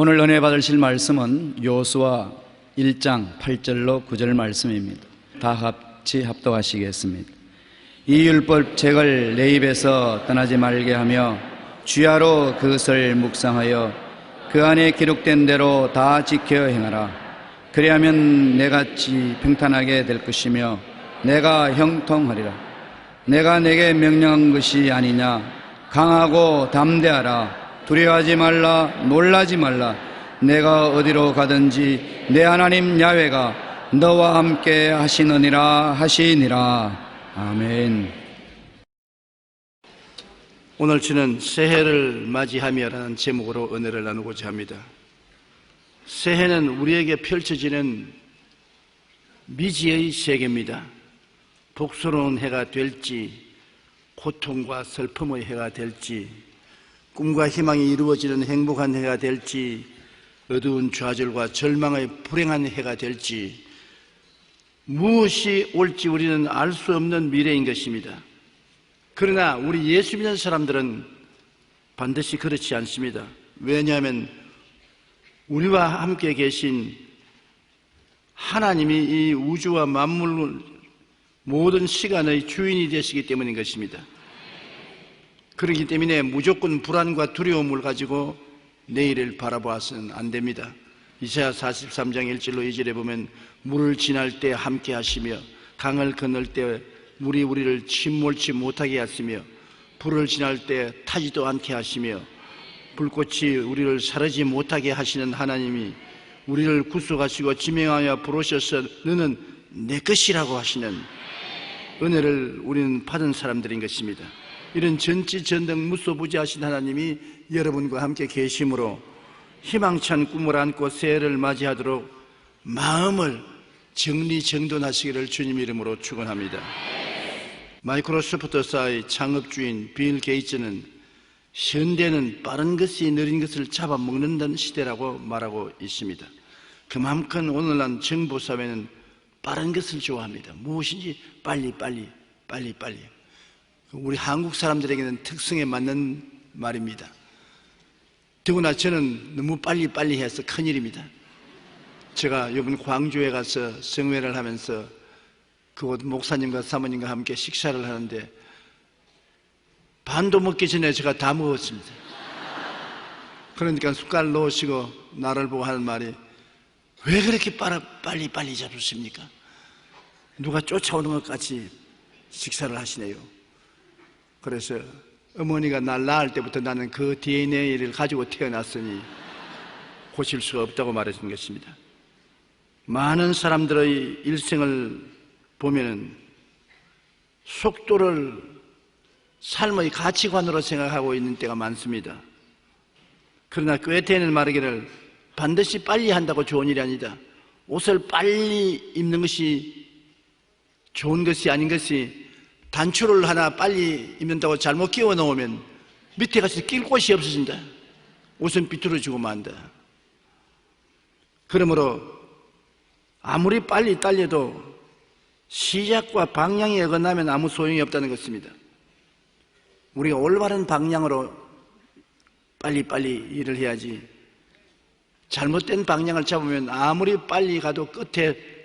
오늘 은혜 받으실 말씀은 여호수아 1장 8절로 9절 말씀입니다. 다 같이 합독하시겠습니다. 이 율법책을 내 입에서 떠나지 말게 하며 주야로 그것을 묵상하여 그 안에 기록된 대로 다 지켜 행하라. 그리하면 내같이 평탄하게 될 것이며 내가 형통하리라. 내가 내게 명령한 것이 아니냐. 강하고 담대하라. 두려워하지 말라. 놀라지 말라. 내가 어디로 가든지 내 하나님 야훼가 너와 함께 하시느니라 하시니라. 아멘. 오늘 주는 새해를 맞이하며라는 제목으로 은혜를 나누고자 합니다. 새해는 우리에게 펼쳐지는 미지의 세계입니다. 복스러운 해가 될지, 고통과 슬픔의 해가 될지, 꿈과 희망이 이루어지는 행복한 해가 될지, 어두운 좌절과 절망의 불행한 해가 될지, 무엇이 올지 우리는 알 수 없는 미래인 것입니다. 그러나 우리 예수 믿는 사람들은 반드시 그렇지 않습니다. 왜냐하면 우리와 함께 계신 하나님이 이 우주와 만물 모든 시간의 주인이 되시기 때문인 것입니다. 그렇기 때문에 무조건 불안과 두려움을 가지고 내일을 바라보아서는 안 됩니다. 이사야 43장 1절로 2절에 보면 물을 지날 때 함께 하시며 강을 건널 때 물이 우리를 침몰치 못하게 하시며 불을 지날 때 타지도 않게 하시며 불꽃이 우리를 사르지 못하게 하시는 하나님이 우리를 구속하시고 지명하여 부르셔서 너는 내 것이라고 하시는 은혜를 우리는 받은 사람들인 것입니다. 이런 전지전능 무소부지하신 하나님이 여러분과 함께 계심으로 희망찬 꿈을 안고 새해를 맞이하도록 마음을 정리정돈하시기를 주님 이름으로 축원합니다. 마이크로소프트사의 창업주인 빌 게이츠는 현대는 빠른 것이 느린 것을 잡아먹는다는 시대라고 말하고 있습니다. 그만큼 오늘날 정보사회는 빠른 것을 좋아합니다. 무엇인지 빨리. 우리 한국 사람들에게는 특성에 맞는 말입니다. 더구나 저는 너무 빨리 해서 큰일입니다. 제가 이번 광주에 가서 성회를 하면서 그곳 목사님과 사모님과 함께 식사를 하는데 반도 먹기 전에 제가 다 먹었습니다. 그러니까 숟갈 놓으시고 나를 보고 하는 말이 왜 그렇게 빨리 잡수십니까? 누가 쫓아오는 것 같이 식사를 하시네요. 그래서 어머니가 날 낳을 때부터 나는 그 DNA를 가지고 태어났으니 고칠 수가 없다고 말하신 것입니다. 많은 사람들의 일생을 보면은 속도를 삶의 가치관으로 생각하고 있는 때가 많습니다. 그러나 꿰테는 말하기를 반드시 빨리 한다고 좋은 일이 아니다. 옷을 빨리 입는 것이 좋은 것이 아닌 것이 단추를 하나 빨리 입는다고 잘못 끼워 놓으면 밑에 가서 낄 곳이 없어진다. 옷은 비뚤어지고 만다. 그러므로 아무리 빨리 달려도 시작과 방향이 어긋나면 아무 소용이 없다는 것입니다. 우리가 올바른 방향으로 빨리 일을 해야지 잘못된 방향을 잡으면 아무리 빨리 가도 끝에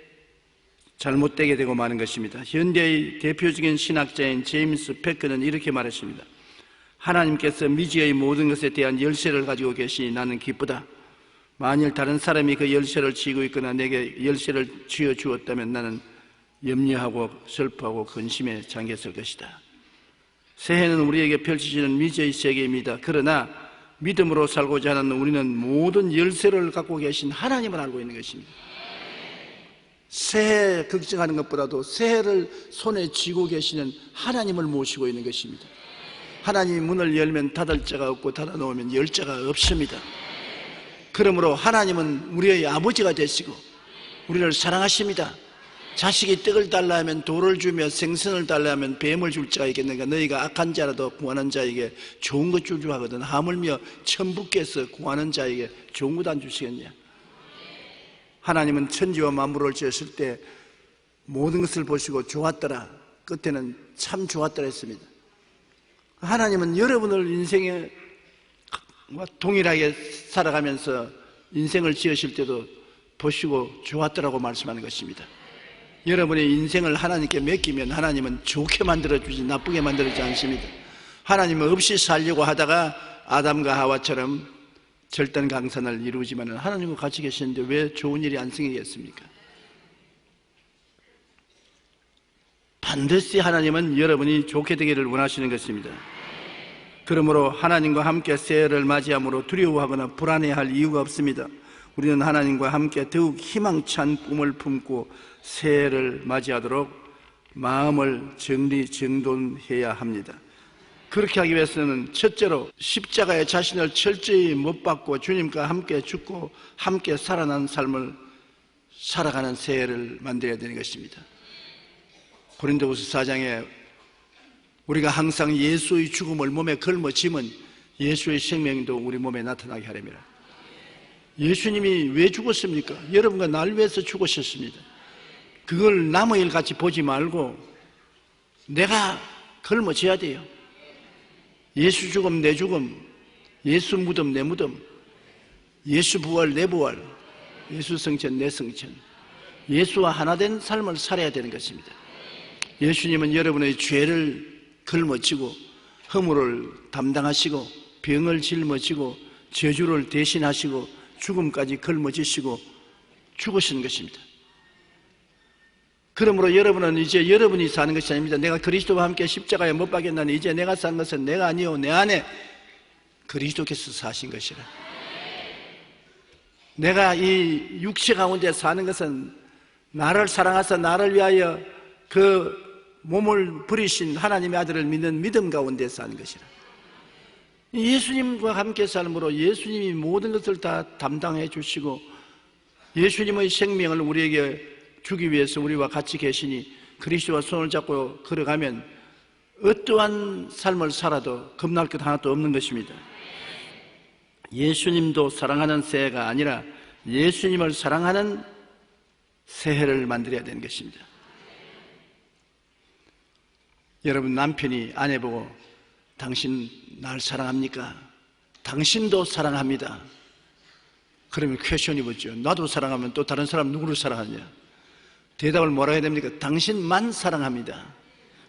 잘못되게 되고 마는 것입니다. 현대의 대표적인 신학자인 제임스 패커는 이렇게 말했습니다. 하나님께서 미지의 모든 것에 대한 열쇠를 가지고 계시니 나는 기쁘다. 만일 다른 사람이 그 열쇠를 쥐고 있거나 내게 열쇠를 쥐어 주었다면 나는 염려하고 슬퍼하고 근심에 잠겼을 것이다. 새해는 우리에게 펼쳐지는 미지의 세계입니다. 그러나 믿음으로 살고자 하는 우리는 모든 열쇠를 갖고 계신 하나님을 알고 있는 것입니다. 새해 걱정하는 것보다도 새해를 손에 쥐고 계시는 하나님을 모시고 있는 것입니다. 하나님이 문을 열면 닫을 자가 없고 닫아놓으면 열 자가 없습니다. 그러므로 하나님은 우리의 아버지가 되시고 우리를 사랑하십니다. 자식이 떡을 달라 하면 돌을 주며 생선을 달라 하면 뱀을 줄 자가 있겠는가. 너희가 악한 자라도 구하는 자에게 좋은 것 주려 하거든 하물며 천부께서 구하는 자에게 좋은 것 안 주시겠냐. 하나님은 천지와 만물을 지었을 때 모든 것을 보시고 좋았더라. 끝에는 참 좋았더라 했습니다. 하나님은 여러분을 인생에 동일하게 살아가면서 인생을 지으실 때도 보시고 좋았더라고 말씀하는 것입니다. 여러분의 인생을 하나님께 맡기면 하나님은 좋게 만들어주지 나쁘게 만들어주지 않습니다. 하나님은 없이 살려고 하다가 아담과 하와처럼 절단강산을 이루지만 하나님과 같이 계시는데 왜 좋은 일이 안 생기겠습니까? 반드시 하나님은 여러분이 좋게 되기를 원하시는 것입니다. 그러므로 하나님과 함께 새해를 맞이함으로 두려워하거나 불안해할 이유가 없습니다. 우리는 하나님과 함께 더욱 희망찬 꿈을 품고 새해를 맞이하도록 마음을 정돈해야 합니다. 그렇게 하기 위해서는 첫째로 십자가에 자신을 철저히 못 박고 주님과 함께 죽고 함께 살아난 삶을 살아가는 새해를 만들어야 되는 것입니다. 고린도후서 4장에 우리가 항상 예수의 죽음을 몸에 걸머쥐면 예수의 생명도 우리 몸에 나타나게 하렵니다. 예수님이 왜 죽었습니까? 여러분과 날 위해서 죽으셨습니다. 그걸 남의 일 같이 보지 말고 내가 걸머쥐어야 돼요. 예수 죽음 내 죽음, 예수 무덤 내 무덤, 예수 부활 내 부활, 예수 성천 내 성천, 예수와 하나 된 삶을 살아야 되는 것입니다. 예수님은 여러분의 죄를 걸머쥐고 허물을 담당하시고 병을 짊어지고 저주를 대신하시고 죽음까지 걸머쥐시고 죽으신 것입니다. 그러므로 여러분은 이제 여러분이 사는 것이 아닙니다. 내가 그리스도와 함께 십자가에 못 박였나니 이제 내가 산 것은 내가 아니요 내 안에 그리스도께서 사신 것이라. 내가 이 육체 가운데 사는 것은 나를 사랑하사 나를 위하여 그 몸을 버리신 하나님의 아들을 믿는 믿음 가운데 사는 것이라. 예수님과 함께 삶으로 예수님이 모든 것을 다 담당해 주시고 예수님의 생명을 우리에게 주기 위해서 우리와 같이 계시니 그리스도와 손을 잡고 걸어가면 어떠한 삶을 살아도 겁날 것 하나도 없는 것입니다. 예수님도 사랑하는 새해가 아니라 예수님을 사랑하는 새해를 만들어야 되는 것입니다. 여러분 남편이 아내 보고 당신 날 사랑합니까? 당신도 사랑합니다. 그러면 퀘션이 묻죠. 나도 사랑하면 또 다른 사람 누구를 사랑하냐? 대답을 뭐라 해야 됩니까? 당신만 사랑합니다.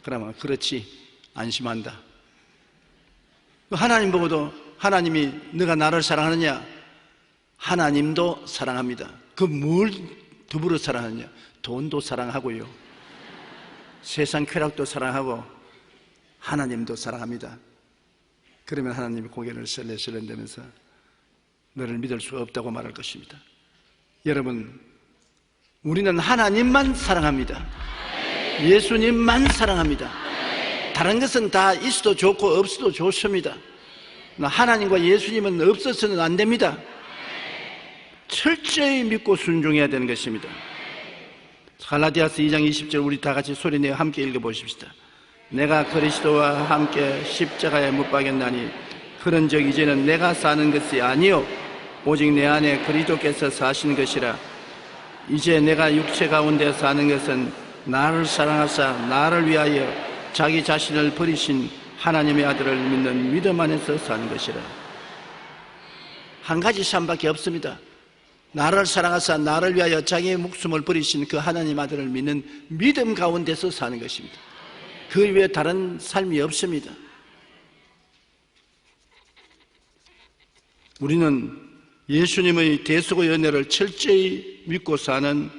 그러면 그렇지 안심한다. 하나님 보고도 하나님이 너가 나를 사랑하느냐? 하나님도 사랑합니다. 그 뭘 더불어 사랑하느냐? 돈도 사랑하고요, 세상 쾌락도 사랑하고 하나님도 사랑합니다. 그러면 하나님이 고개를 설레설레대면서 너를 믿을 수 없다고 말할 것입니다. 여러분, 우리는 하나님만 사랑합니다. 예수님만 사랑합니다. 다른 것은 다 있어도 좋고 없어도 좋습니다. 하나님과 예수님은 없어서는 안 됩니다. 철저히 믿고 순종해야 되는 것입니다. 갈라디아서 2장 20절 우리 다 같이 소리내어 함께 읽어보십시다. 내가 그리스도와 함께 십자가에 못 박였나니 그런즉 이제는 내가 사는 것이 아니요 오직 내 안에 그리스도께서 사시는 것이라. 이제 내가 육체 가운데 사는 것은 나를 사랑하사 나를 위하여 자기 자신을 버리신 하나님의 아들을 믿는 믿음 안에서 사는 것이라. 한 가지 삶밖에 없습니다. 나를 사랑하사 나를 위하여 자기의 목숨을 버리신 그 하나님 아들을 믿는 믿음 가운데서 사는 것입니다. 그 외에 다른 삶이 없습니다. 우리는 예수님의 대속의 은혜를 철저히 믿고 사는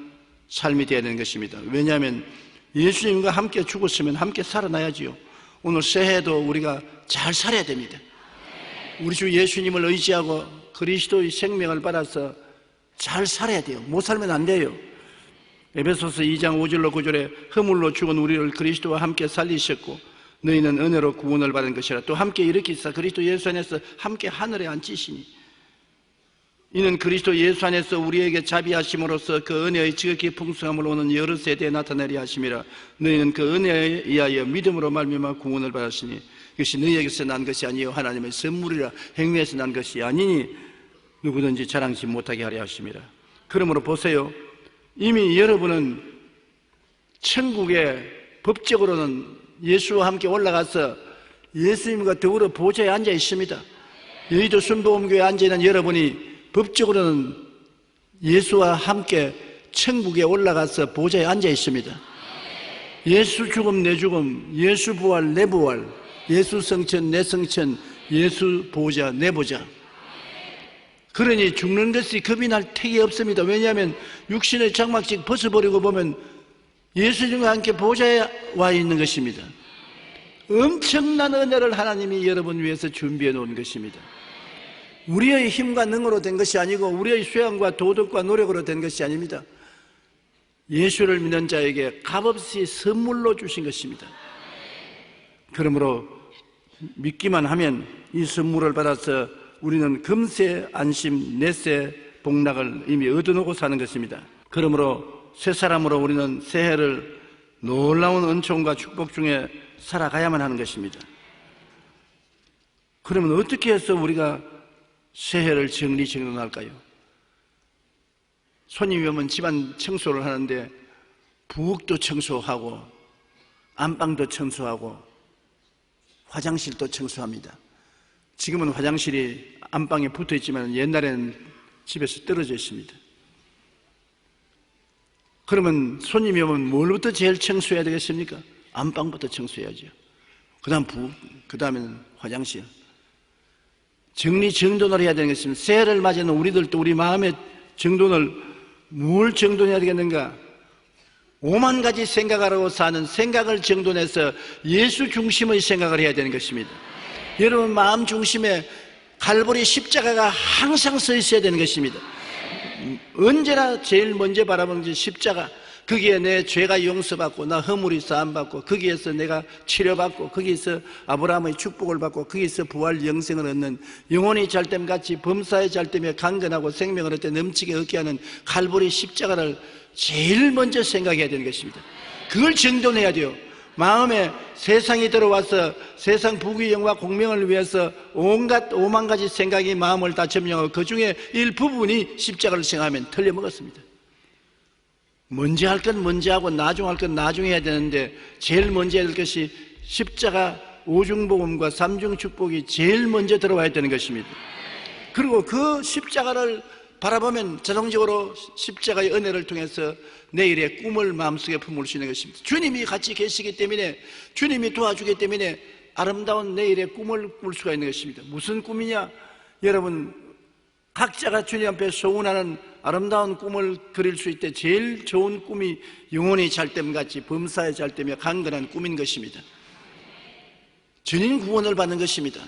삶이 되어야 되는 것입니다. 왜냐하면 예수님과 함께 죽었으면 함께 살아나야지요. 오늘 새해도 우리가 잘 살아야 됩니다. 우리 주 예수님을 의지하고 그리스도의 생명을 받아서 잘 살아야 돼요. 못 살면 안 돼요. 에베소서 2장 5절로 9절에 허물로 죽은 우리를 그리스도와 함께 살리셨고 너희는 은혜로 구원을 받은 것이라. 또 함께 일으키사 그리스도 예수 안에서 함께 하늘에 앉히시니 이는 그리스도 예수 안에서 우리에게 자비하심으로써 그 은혜의 지극히 풍성함을 오는 여러 세대에 나타내려 하심이라. 너희는 그 은혜에 의하여 믿음으로 말미암아 구원을 받았으니 이것이 너희에게서 난 것이 아니요 하나님의 선물이라. 행위에서 난 것이 아니니 누구든지 자랑치 못하게 하려 하심이라. 그러므로 보세요. 이미 여러분은 천국에 법적으로는 예수와 함께 올라가서 예수님과 더불어 보좌에 앉아 있습니다. 여의도 순복음교회에 앉아 있는 여러분이 법적으로는 예수와 함께 천국에 올라가서 보좌에 앉아 있습니다. 예수 죽음 내 죽음, 예수 부활 내 부활, 예수 성천 내 성천, 예수 보좌 내 보좌. 그러니 죽는 것이 겁이 날 택이 없습니다. 왜냐하면 육신의 장막직 벗어버리고 보면 예수님과 함께 보좌에 와 있는 것입니다. 엄청난 은혜를 하나님이 여러분 위해서 준비해 놓은 것입니다. 우리의 힘과 능으로 된 것이 아니고 우리의 수양과 도덕과 노력으로 된 것이 아닙니다. 예수를 믿는 자에게 값없이 선물로 주신 것입니다. 그러므로 믿기만 하면 이 선물을 받아서 우리는 금세 안심 넷세 복락을 이미 얻어놓고 사는 것입니다. 그러므로 새 사람으로 우리는 새해를 놀라운 은총과 축복 중에 살아가야만 하는 것입니다. 그러면 어떻게 해서 우리가 새해를 정리정돈할까요? 손님이 오면 집안 청소를 하는데 부엌도 청소하고 안방도 청소하고 화장실도 청소합니다. 지금은 화장실이 안방에 붙어 있지만 옛날에는 집에서 떨어져 있습니다. 그러면 손님이 오면 뭘부터 제일 청소해야 되겠습니까? 안방부터 청소해야죠. 그 다음 부엌, 그 다음에는 화장실. 정리정돈을 해야 되는 것입니다. 새해를 맞이하는 우리들도 우리 마음의 정돈을 뭘 정돈해야 되겠는가? 5만 가지 생각하라고 사는 생각을 정돈해서 예수 중심의 생각을 해야 되는 것입니다. 여러분 마음 중심에 갈보리 십자가가 항상 서 있어야 되는 것입니다. 언제나 제일 먼저 바라보는 것이 십자가. 거기에 내 죄가 용서받고 나 허물이 사함받고 거기에서 내가 치료받고 거기에서 아브라함의 축복을 받고 거기에서 부활 영생을 얻는 영혼이 잘됨같이 범사의 잘됨에 강건하고 생명을 얻되 넘치게 얻게 하는 갈보리 십자가를 제일 먼저 생각해야 되는 것입니다. 그걸 정돈해야 돼요. 마음에 세상이 들어와서 세상 부귀영화 공명을 위해서 온갖 5만 가지 생각이 마음을 다 점령하고 그 중에 일부분이 십자가를 생각하면 틀려먹었습니다. 먼저 할 건 먼저 하고 나중 할 건 나중에 해야 되는데 제일 먼저 해야 될 것이 십자가 오중복음과 삼중축복이 제일 먼저 들어와야 되는 것입니다. 그리고 그 십자가를 바라보면 자동적으로 십자가의 은혜를 통해서 내일의 꿈을 마음속에 품을 수 있는 것입니다. 주님이 같이 계시기 때문에 주님이 도와주기 때문에 아름다운 내일의 꿈을 꿀 수가 있는 것입니다. 무슨 꿈이냐? 여러분 각자가 주님 앞에 소원하는 아름다운 꿈을 그릴 수 있대 제일 좋은 꿈이 영혼이 잘됨같이 범사에 잘되며 강건한 꿈인 것입니다. 전인 구원을 받는 것입니다.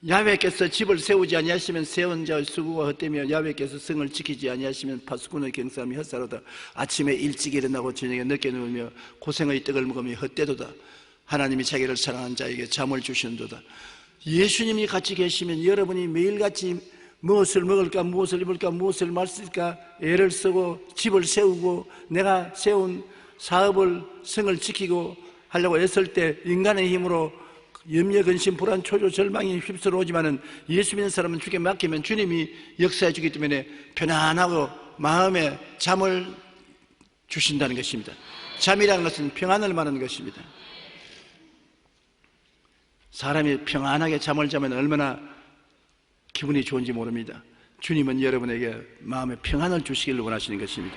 야훼께서 집을 세우지 아니하시면 세운 자의 수고가 헛되며 야훼께서 성을 지키지 아니하시면 파수꾼의 경사함이 헛사로다. 아침에 일찍 일어나고 저녁에 늦게 누우며 고생의 떡을 먹으며 헛되도다. 하나님이 자기를 사랑한 자에게 잠을 주시는도다. 예수님이 같이 계시면 여러분이 매일같이 무엇을 먹을까, 무엇을 입을까, 무엇을 마실까 애를 쓰고 집을 세우고 내가 세운 사업을 성을 지키고 하려고 애쓸 때 인간의 힘으로 염려, 근심, 불안, 초조, 절망이 휩쓸어 오지만은 예수 믿는 사람은 주께 맡기면 주님이 역사해 주기 때문에 편안하고 마음에 잠을 주신다는 것입니다. 잠이라는 것은 평안을 말하는 것입니다. 사람이 평안하게 잠을 자면 얼마나 기분이 좋은지 모릅니다. 주님은 여러분에게 마음의 평안을 주시기를 원하시는 것입니다.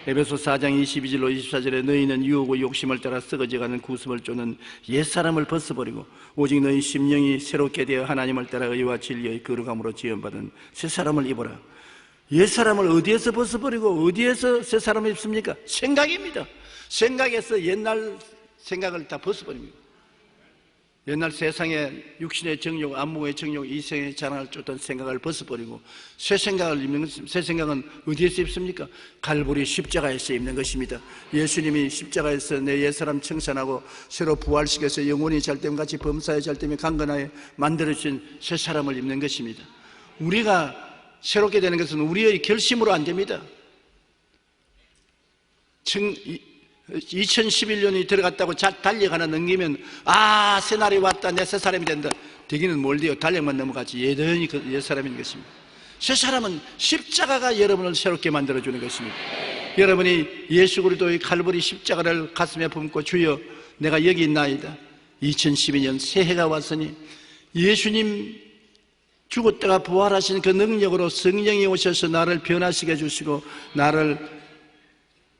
에베소 4장 22절로 24절에 너희는 유혹과 욕심을 따라 썩어져가는 구습을 쫓는 옛사람을 벗어버리고 오직 너희 심령이 새롭게 되어 하나님을 따라 의와 진리의 거룩함으로 지음받은 새사람을 입어라. 옛사람을 어디에서 벗어버리고 어디에서 새사람을 입습니까? 생각입니다. 생각에서 옛날 생각을 다 벗어버립니다. 옛날 세상의 육신의 정욕, 안목의 정욕, 이생의 자랑을 쫓던 생각을 벗어버리고 새 생각을 입는 것입니다. 새 생각은 어디에서 입습니까? 갈보리 십자가에서 입는 것입니다. 예수님이 십자가에서 내 옛사람 청산하고 새로 부활시켜서 영혼이 잘됨같이 범사에 잘됨에 강건하게 만들어주신 새 사람을 입는 것입니다. 우리가 새롭게 되는 것은 우리의 결심으로 안 됩니다. 2011년이 들어갔다고 달력하나 넘기면 새날이 왔다, 내 새 사람이 된다. 되기는 뭘 돼요? 달력만 넘어가지 여전히 옛 사람인 것입니다. 새 사람은 십자가가 여러분을 새롭게 만들어주는 것입니다. 여러분이 예수 그리스도의 칼보리 십자가를 가슴에 품고 주여 내가 여기 있나이다. 2012년 새해가 왔으니 예수님 죽었다가 부활하신 그 능력으로 성령이 오셔서 나를 변화시켜 주시고 나를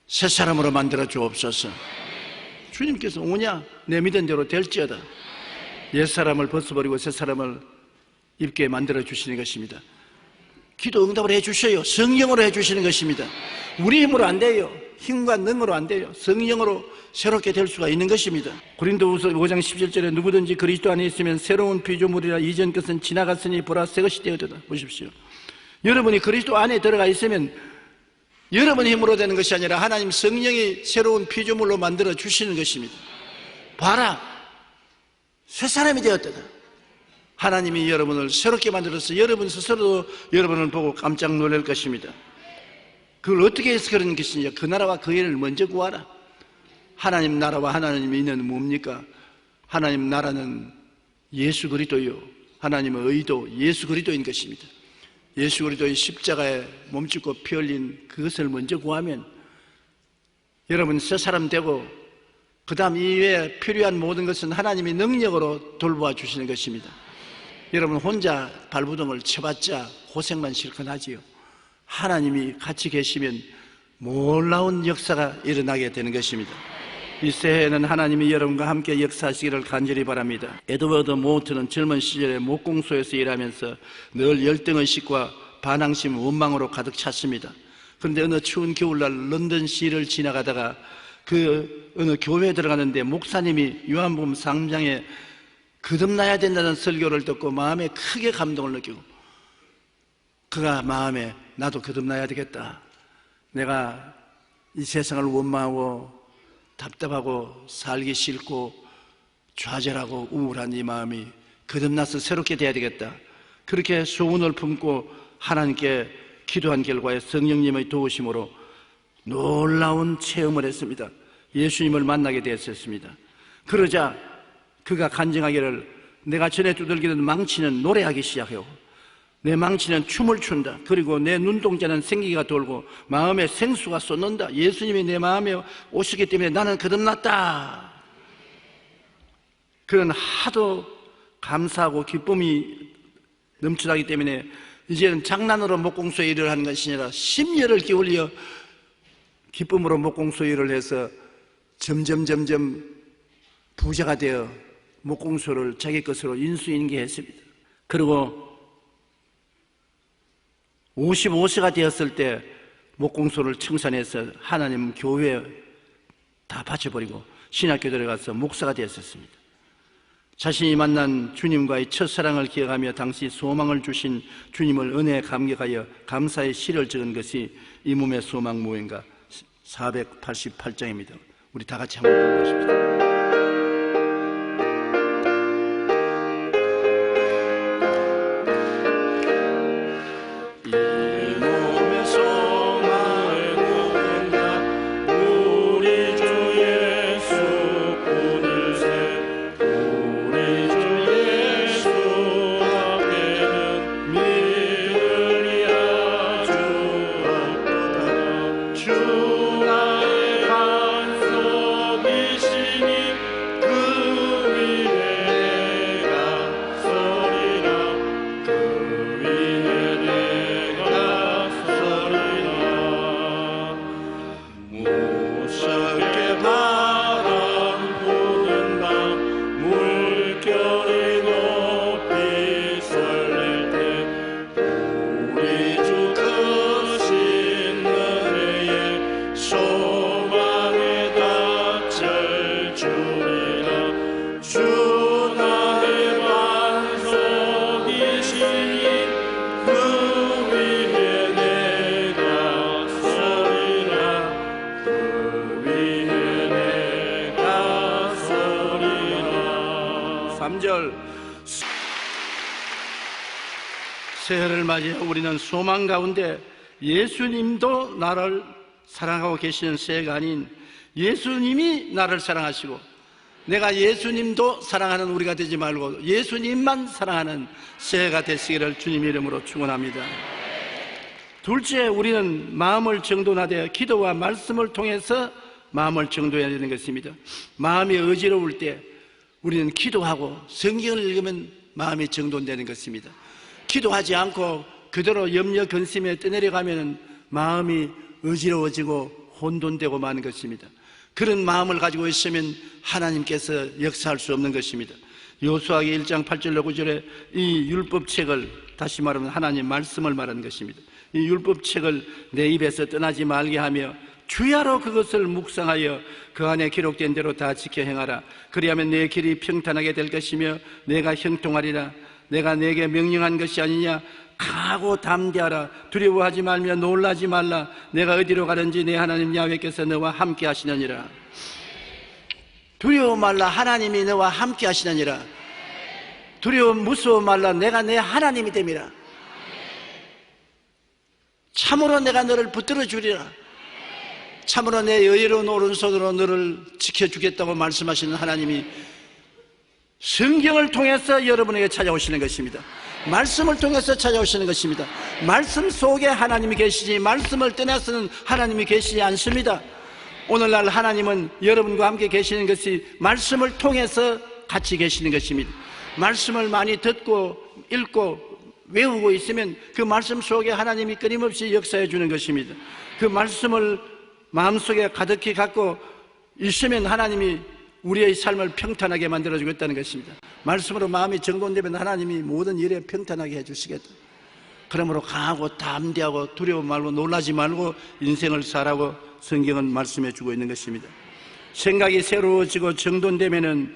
새 사람으로 만들어 주옵소서. 주님께서 오냐? 내 믿은 대로 될지어다. 옛사람을 벗어버리고 새 사람을 입게 만들어 주시는 것입니다. 기도 응답을 해 주셔요. 성령으로 해 주시는 것입니다. 우리 힘으로 안 돼요. 힘과 능으로 안 돼요. 성령으로 새롭게 될 수가 있는 것입니다. 고린도후서 5장 17절에 누구든지 그리스도 안에 있으면 새로운 피조물이라 이전 것은 지나갔으니 보라 새 것이 되었도다. 보십시오. 여러분이 그리스도 안에 들어가 있으면 여러분의 힘으로 되는 것이 아니라 하나님 성령이 새로운 피조물로 만들어 주시는 것입니다. 봐라, 새 사람이 되었도다. 하나님이 여러분을 새롭게 만들어서 여러분 스스로도 여러분을 보고 깜짝 놀랄 것입니다. 그걸 어떻게 해서 그런 것이냐? 그 나라와 그 일을 먼저 구하라. 하나님 나라와 하나님의 의는 뭡니까? 하나님 나라는 예수 그리스도요, 하나님의 의도 예수 그리스도인 것입니다. 예수 그리스도의 십자가에 몸짓고 피 흘린 그것을 먼저 구하면 여러분 새 사람 되고, 그 다음 이외에 필요한 모든 것은 하나님의 능력으로 돌보아 주시는 것입니다. 여러분 혼자 발부동을 쳐봤자 고생만 실컷 하지요. 하나님이 같이 계시면 놀라운 역사가 일어나게 되는 것입니다. 이 새해에는 하나님이 여러분과 함께 역사하시기를 간절히 바랍니다. 에드워드 모트는 젊은 시절에 목공소에서 일하면서 늘 열등의식과 반항심, 원망으로 가득 찼습니다. 그런데 어느 추운 겨울날 런던시를 지나가다가 그 어느 교회에 들어가는데 목사님이 요한복음 3장에 거듭나야 된다는 설교를 듣고 마음에 크게 감동을 느끼고, 그가 마음에 나도 거듭나야 되겠다. 내가 이 세상을 원망하고 답답하고 살기 싫고 좌절하고 우울한 이 마음이 거듭나서 새롭게 돼야 되겠다. 그렇게 소원을 품고 하나님께 기도한 결과에 성령님의 도우심으로 놀라운 체험을 했습니다. 예수님을 만나게 되었습니다. 그러자 그가 간증하기를, 내가 전에 두들기는 망치는 노래하기 시작해요. 내 망치는 춤을 춘다. 그리고 내 눈동자는 생기가 돌고 마음에 생수가 쏟는다. 예수님이 내 마음에 오시기 때문에 나는 거듭났다. 그런 하도 감사하고 기쁨이 넘쳐나기 때문에 이제는 장난으로 목공소 일을 하는 것이 아니라 심려를 기울여 기쁨으로 목공소 일을 해서 점점 부자가 되어 목공소를 자기 것으로 인수인계했습니다. 그리고 55세가 되었을 때 목공소를 청산해서 하나님 교회에 다 바쳐버리고 신학교 들어가서 목사가 되었습니다. 자신이 만난 주님과의 첫사랑을 기억하며 당시 소망을 주신 주님을 은혜에 감격하여 감사의 시를 적은 것이 이 몸의 소망 모행가 488장입니다. 우리 다 같이 한번 읽어보십시다. 새해를 맞이해 우리는 소망 가운데 예수님도 나를 사랑하고 계시는 새해가 아닌 예수님이 나를 사랑하시고 내가 예수님도 사랑하는 우리가 되지 말고 예수님만 사랑하는 새해가 되시기를 주님 이름으로 축원합니다. 둘째, 우리는 마음을 정돈하되 기도와 말씀을 통해서 마음을 정돈해야 되는 것입니다. 마음이 어지러울 때 우리는 기도하고 성경을 읽으면 마음이 정돈되는 것입니다. 기도하지 않고 그대로 염려 근심에 떠내려가면 마음이 어지러워지고 혼돈되고 마는 것입니다. 그런 마음을 가지고 있으면 하나님께서 역사할 수 없는 것입니다. 여호수아기 1장 8절로 9절에 이 율법책을, 다시 말하면 하나님 말씀을 말하는 것입니다. 이 율법책을 내 입에서 떠나지 말게 하며 주야로 그것을 묵상하여 그 안에 기록된 대로 다 지켜 행하라. 그리하면 내 길이 평탄하게 될 것이며 내가 형통하리라. 내가 내게 명령한 것이 아니냐. 강하고 담대하라. 두려워하지 말며 놀라지 말라. 내가 어디로 가든지 내 하나님 야훼께서 너와 함께 하시느니라. 두려워 말라. 하나님이 너와 함께 하시느니라. 두려워 무서워 말라. 내가 내 하나님이 됨이라. 참으로 내가 너를 붙들어 주리라. 참으로 내 여유로운 오른손으로 너를 지켜주겠다고 말씀하시는 하나님이 성경을 통해서 여러분에게 찾아오시는 것입니다. 말씀을 통해서 찾아오시는 것입니다. 말씀 속에 하나님이 계시지 말씀을 떠나서는 하나님이 계시지 않습니다. 오늘날 하나님은 여러분과 함께 계시는 것이 말씀을 통해서 같이 계시는 것입니다. 말씀을 많이 듣고 읽고 외우고 있으면 그 말씀 속에 하나님이 끊임없이 역사해 주는 것입니다. 그 말씀을 마음속에 가득히 갖고 있으면 하나님이 우리의 삶을 평탄하게 만들어주겠다는 것입니다. 말씀으로 마음이 정돈되면 하나님이 모든 일에 평탄하게 해주시겠다. 그러므로 강하고 담대하고 두려워 말고 놀라지 말고 인생을 살라고 성경은 말씀해 주고 있는 것입니다. 생각이 새로워지고 정돈되면은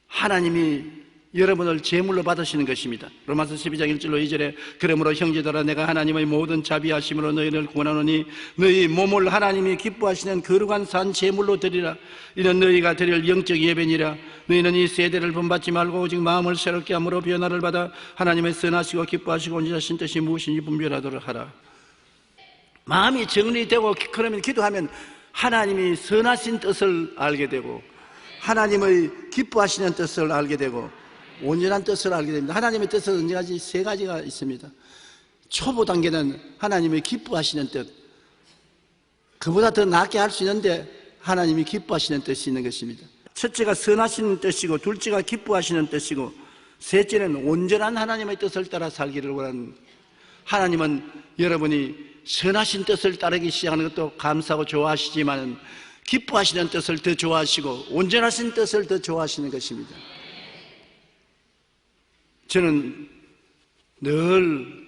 하나님이 여러분을 제물로 받으시는 것입니다. 로마서 12장 1절로 2절에 그러므로 형제들아 내가 하나님의 모든 자비하심으로 너희를 권하노니 너희 몸을 하나님이 기뻐하시는 거룩한 산 제물로 드리라. 이는 너희가 드릴 영적 예배니라. 너희는 이 세대를 본받지 말고 오직 마음을 새롭게 함으로 변화를 받아 하나님의 선하시고 기뻐하시고 온전하신 뜻이 무엇인지 분별하도록 하라. 마음이 정리되고 그러면 기도하면 하나님이 선하신 뜻을 알게 되고 하나님의 기뻐하시는 뜻을 알게 되고 온전한 뜻을 알게 됩니다. 하나님의 뜻은 언제까지 세 가지가 있습니다. 초보 단계는 하나님의 기뻐하시는 뜻, 그보다 더 낫게 할 수 있는데 하나님이 기뻐하시는 뜻이 있는 것입니다. 첫째가 선하시는 뜻이고 둘째가 기뻐하시는 뜻이고 셋째는 온전한 하나님의 뜻을 따라 살기를 원하는. 하나님은 여러분이 선하신 뜻을 따르기 시작하는 것도 감사하고 좋아하시지만 기뻐하시는 뜻을 더 좋아하시고 온전하신 뜻을 더 좋아하시는 것입니다. 저는 늘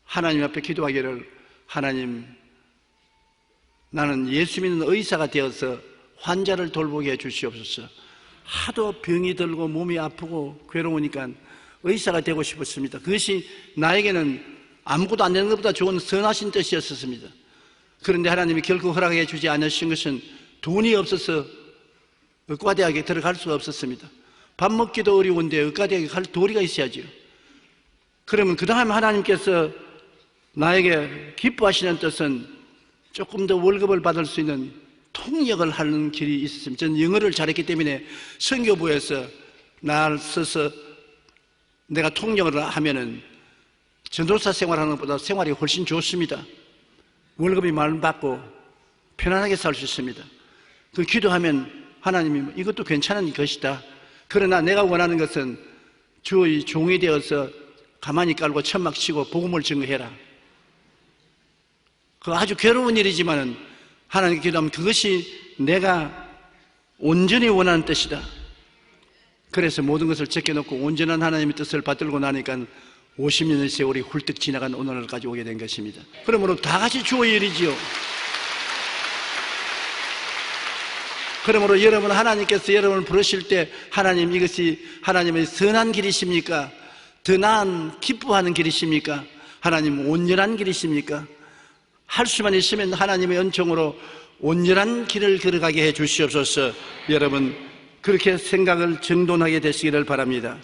하나님 앞에 기도하기를 하나님, 나는 예수 믿는 의사가 되어서 환자를 돌보게 해 주시옵소서. 하도 병이 들고 몸이 아프고 괴로우니까 의사가 되고 싶었습니다. 그것이 나에게는 아무것도 안 되는 것보다 좋은 선하신 뜻이었습니다. 그런데 하나님이 결코 허락해 주지 않으신 것은 돈이 없어서 의과대학에 들어갈 수가 없었습니다. 밥 먹기도 어려운데 의과대학에 갈 도리가 있어야죠. 그러면 그 다음에 하나님께서 나에게 기뻐하시는 뜻은 조금 더 월급을 받을 수 있는 통역을 하는 길이 있었습니다. 저는 영어를 잘했기 때문에 선교부에서 날 써서 내가 통역을 하면은 전도사 생활하는 것보다 생활이 훨씬 좋습니다. 월급이 많이 받고 편안하게 살 수 있습니다. 그 기도하면 하나님이 이것도 괜찮은 것이다. 그러나 내가 원하는 것은 주의 종이 되어서 가만히 깔고 천막 치고 복음을 증거해라. 그 아주 괴로운 일이지만은 하나님께 기도하면 그것이 내가 온전히 원하는 뜻이다. 그래서 모든 것을 제껴놓고 온전한 하나님의 뜻을 받들고 나니까 50년의 세월이 훌쩍 지나간 오늘까지 오게 된 것입니다. 그러므로 다 같이 주의 일이지요. 그러므로 여러분, 하나님께서 여러분을 부르실 때 하나님, 이것이 하나님의 선한 길이십니까? 더 나은 기뻐하는 길이십니까? 하나님 온전한 길이십니까? 할 수만 있으면 하나님의 은총으로 온전한 길을 걸어가게 해 주시옵소서. 여러분, 그렇게 생각을 정돈하게 되시기를 바랍니다.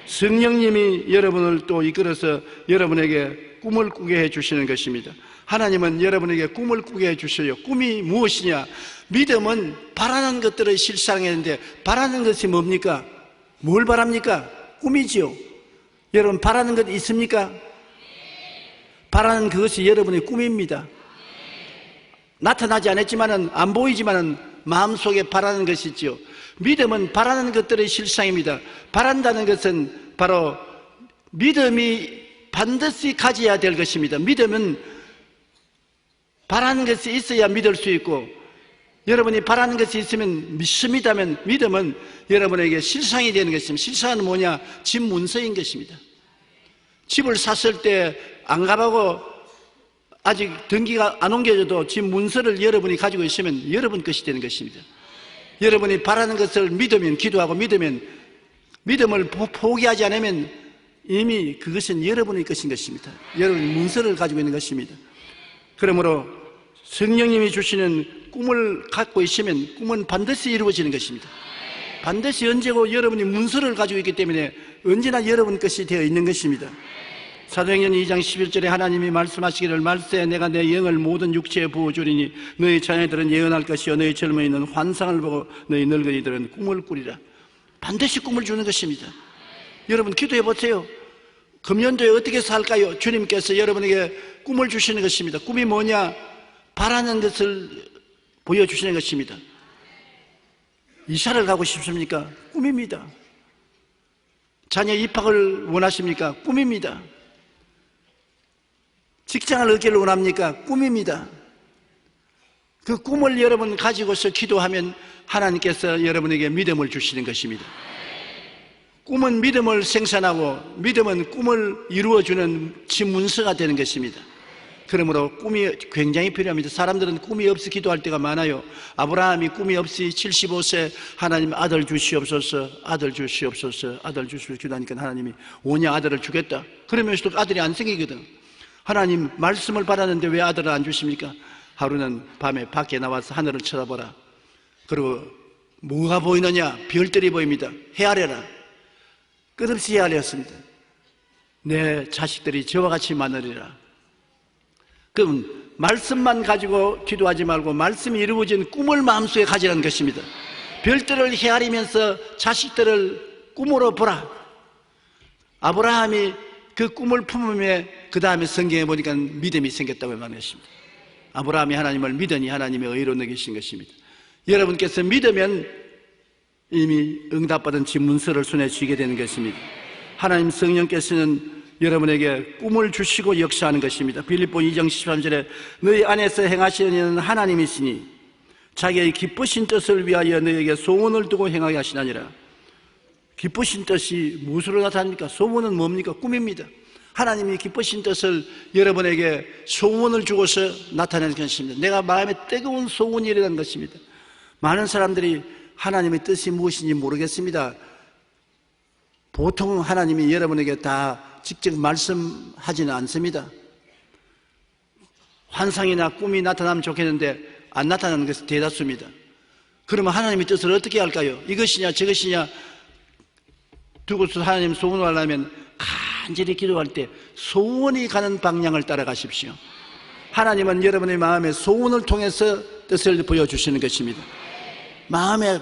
성령님이 여러분을 또 이끌어서 여러분에게 꿈을 꾸게 해 주시는 것입니다. 하나님은 여러분에게 꿈을 꾸게 해 주셔요. 꿈이 무엇이냐? 믿음은 바라는 것들을 실상했는데 바라는 것이 뭡니까? 뭘 바랍니까? 꿈이지요. 여러분, 바라는 것 있습니까? 바라는 그것이 여러분의 꿈입니다. 나타나지 않았지만은, 안 보이지만은 마음속에 바라는 것이 있죠. 믿음은 바라는 것들의 실상입니다. 바란다는 것은 바로 믿음이 반드시 가져야 될 것입니다. 믿음은 바라는 것이 있어야 믿을 수 있고, 여러분이 바라는 것이 있으면 믿습니다면, 믿음은 여러분에게 실상이 되는 것입니다. 실상은 뭐냐? 집 문서인 것입니다. 집을 샀을 때 안 가보고 아직 등기가 안 옮겨져도 집 문서를 여러분이 가지고 있으면 여러분 것이 되는 것입니다. 여러분이 바라는 것을 믿으면, 기도하고 믿음을 포기하지 않으면 이미 그것은 여러분의 것인 것입니다. 여러분 문서를 가지고 있는 것입니다. 그러므로 성령님이 주시는 꿈을 갖고 있으면 꿈은 반드시 이루어지는 것입니다. 반드시 언제고 여러분이 문서를 가지고 있기 때문에 언제나 여러분 것이 되어 있는 것입니다. 사도행전 2장 11절에 하나님이 말씀하시기를 말세 내가 내 영을 모든 육체에 부어주리니 너희 자녀들은 예언할 것이요 너희 젊은이는 환상을 보고 너희 늙은이들은 꿈을 꾸리라. 반드시 꿈을 주는 것입니다. 여러분 기도해 보세요. 금년도에 어떻게 살까요? 주님께서 여러분에게 꿈을 주시는 것입니다. 꿈이 뭐냐? 바라는 것을 보여주시는 것입니다. 이사를 가고 싶습니까? 꿈입니다. 자녀 입학을 원하십니까? 꿈입니다. 직장을 얻기를 원합니까? 꿈입니다. 그 꿈을 여러분 가지고서 기도하면 하나님께서 여러분에게 믿음을 주시는 것입니다. 꿈은 믿음을 생산하고 믿음은 꿈을 이루어주는 지문서가 되는 것입니다. 그러므로 꿈이 굉장히 필요합니다. 사람들은 꿈이 없이 기도할 때가 많아요. 아브라함이 꿈이 없이 75세 하나님 아들 주시옵소서, 아들 주시옵소서, 아들 주시옵소서 기도하니까 하나님이 오냐 아들을 주겠다. 그러면서도 아들이 안 생기거든. 하나님 말씀을 받았는데 왜 아들을 안 주십니까? 하루는 밤에 밖에 나와서 하늘을 쳐다보라. 그리고 뭐가 보이느냐? 별들이 보입니다. 헤아려라. 끝없이 헤아렸습니다. 내 자식들이 저와 같이 많으리라. 그럼 말씀만 가지고 기도하지 말고 말씀이 이루어진 꿈을 마음속에 가지라는 것입니다. 별들을 헤아리면서 자식들을 꿈으로 보라. 아브라함이 그 꿈을 품음에 그 다음에 성경에 보니까 믿음이 생겼다고 말하는 것입니다. 아브라함이 하나님을 믿으니 하나님의 의로 여기신 것입니다. 여러분께서 믿으면 이미 응답받은 집문서를 손에 쥐게 되는 것입니다. 하나님 성령께서는 여러분에게 꿈을 주시고 역사하는 것입니다. 빌립보 2장 13절에 너희 안에서 행하시는 이는 하나님이시니 자기의 기쁘신 뜻을 위하여 너희에게 소원을 두고 행하게 하시나니라. 기쁘신 뜻이 무엇으로 나타납니까? 소원은 뭡니까? 꿈입니다. 하나님이 기쁘신 뜻을 여러분에게 소원을 주고서 나타내는 것입니다. 내가 마음에 뜨거운 소원이 일어난 것입니다. 많은 사람들이 하나님의 뜻이 무엇인지 모르겠습니다. 보통 하나님이 여러분에게 다 직접 말씀하지는 않습니다. 환상이나 꿈이 나타나면 좋겠는데 안 나타나는 것이 대다수입니다. 그러면 하나님의 뜻을 어떻게 할까요? 이것이냐 저것이냐 두고서 하나님 소원을 하려면 간절히 기도할 때 소원이 가는 방향을 따라가십시오. 하나님은 여러분의 마음에 소원을 통해서 뜻을 보여주시는 것입니다. 마음에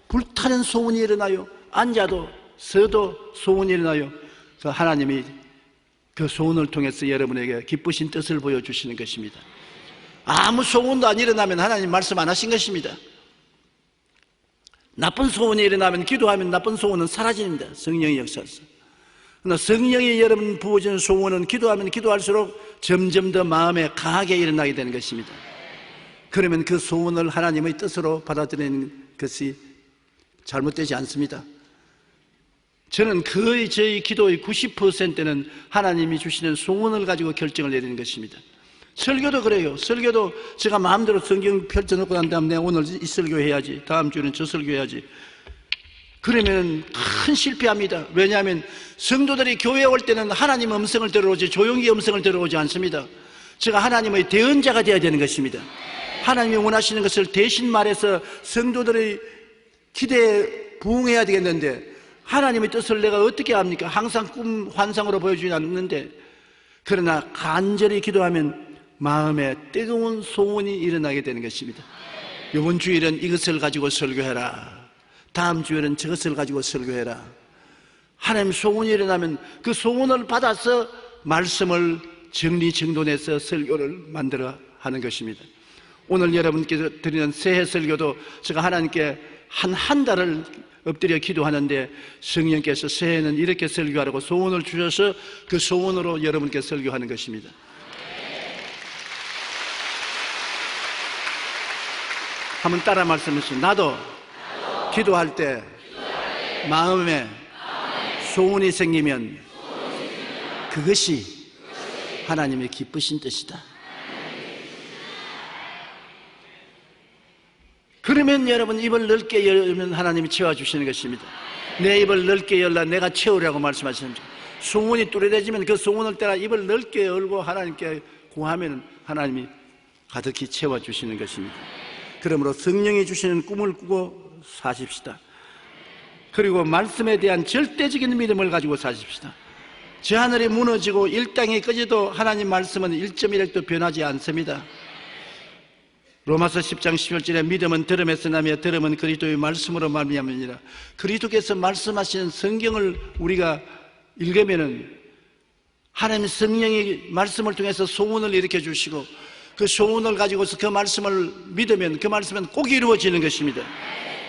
불타는 소원이 일어나요. 앉아도 서도 소원이 일어나요. 그 하나님이 그 소원을 통해서 여러분에게 기쁘신 뜻을 보여주시는 것입니다. 아무 소원도 안 일어나면 하나님 말씀 안 하신 것입니다. 나쁜 소원이 일어나면 기도하면 나쁜 소원은 사라집니다. 성령의 역사에서. 그러나 성령이 여러분 부어주는 소원은 기도하면 기도할수록 점점 더 마음에 강하게 일어나게 되는 것입니다. 그러면 그 소원을 하나님의 뜻으로 받아들이는 것이 잘못되지 않습니다. 저는 거의 저희 기도의 90%는 하나님이 주시는 소원을 가지고 결정을 내리는 것입니다. 설교도 그래요. 설교도 제가 마음대로 성경 펼쳐놓고 난 다음에 오늘 이 설교 해야지, 다음 주는 저 설교 해야지. 그러면 큰 실패합니다. 왜냐하면 성도들이 교회에 올 때는 하나님 음성을 들어오지 조용히 음성을 들어오지 않습니다. 제가 하나님의 대언자가 되어야 되는 것입니다. 하나님이 원하시는 것을 대신 말해서 성도들의 기대에 부응해야 되겠는데 하나님의 뜻을 내가 어떻게 합니까? 항상 꿈 환상으로 보여주지 않는데, 그러나 간절히 기도하면 마음에 뜨거운 소원이 일어나게 되는 것입니다. 이번 주일은 이것을 가지고 설교해라, 다음 주일은 저것을 가지고 설교해라. 하나님 소원이 일어나면 그 소원을 받아서 말씀을 정리정돈해서 설교를 만들어 하는 것입니다. 오늘 여러분께서 드리는 새해 설교도 제가 하나님께 한 달을 엎드려 기도하는데 성령께서 새해에는 이렇게 설교하라고 소원을 주셔서 그 소원으로 여러분께 설교하는 것입니다. 한번 따라 말씀하시죠. 나도 기도할 때 마음에 소원이 생기면 그것이 하나님의 기쁘신 뜻이다. 그러면 여러분 입을 넓게 열면 하나님이 채워주시는 것입니다. 내 입을 넓게 열라 내가 채우라고 말씀하십니다. 소원이 뚜렷해지면 그 소원을 따라 입을 넓게 열고 하나님께 구하면 하나님이 가득히 채워주시는 것입니다. 그러므로 성령이 주시는 꿈을 꾸고 사십시다. 그리고 말씀에 대한 절대적인 믿음을 가지고 사십시다. 저 하늘이 무너지고 일땅이 꺼져도 하나님 말씀은 1.1핵도 변하지 않습니다. 로마서 10장 11절에 믿음은 들음에서 나며 들음은 그리스도의 말씀으로 말미암으니라. 그리스도께서 말씀하시는 성경을 우리가 읽으면은 하나님 성령이 말씀을 통해서 소원을 일으켜 주시고 그 소원을 가지고서 그 말씀을 믿으면 그 말씀은 꼭 이루어지는 것입니다.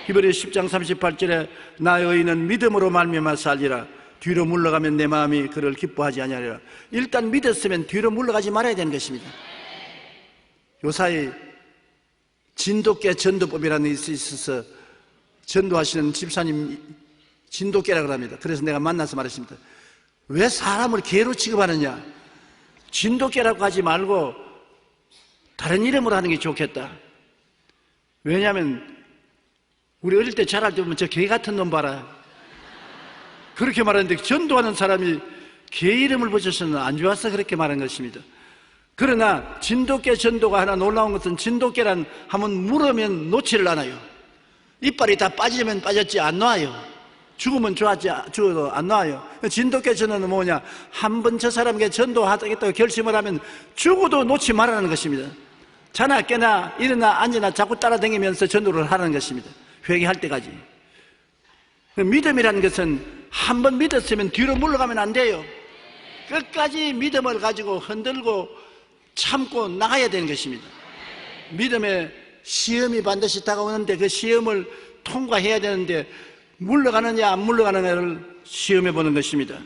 히브리서 10장 38절에 나의 의인은 믿음으로 말미암아 살리라. 뒤로 물러가면 내 마음이 그를 기뻐하지 아니하리라. 일단 믿었으면 뒤로 물러가지 말아야 되는 것입니다. 요사이 진돗개 전도법이라는 것이 있어서 전도하시는 집사님 진돗개라고 합니다. 그래서 내가 만나서 말했습니다. 왜 사람을 개로 취급하느냐? 진돗개라고 하지 말고 다른 이름으로 하는 게 좋겠다. 왜냐하면 우리 어릴 때 자랄 때 보면 저 개 같은 놈 봐라 그렇게 말하는데 전도하는 사람이 개 이름을 붙여서는 안 좋아서 그렇게 말한 것입니다. 그러나 진돗개 전도가 하나 놀라운 것은 진돗개란 한번 물으면 놓지를 않아요. 이빨이 다 빠지면 빠졌지 안 놔요. 죽으면 죽어도 안 놔요. 진돗개 전도는 뭐냐? 한번 저 사람에게 전도하겠다고 결심을 하면 죽어도 놓지 말라는 것입니다. 자나 깨나 일어나 앉으나 자꾸 따라다니면서 전도를 하는 것입니다. 회개할 때까지. 믿음이라는 것은 한번 믿었으면 뒤로 물러가면 안 돼요. 끝까지 믿음을 가지고 흔들고 참고 나가야 되는 것입니다. 믿음의 시험이 반드시 다가오는데 그 시험을 통과해야 되는데 물러가느냐 안 물러가느냐를 시험해 보는 것입니다.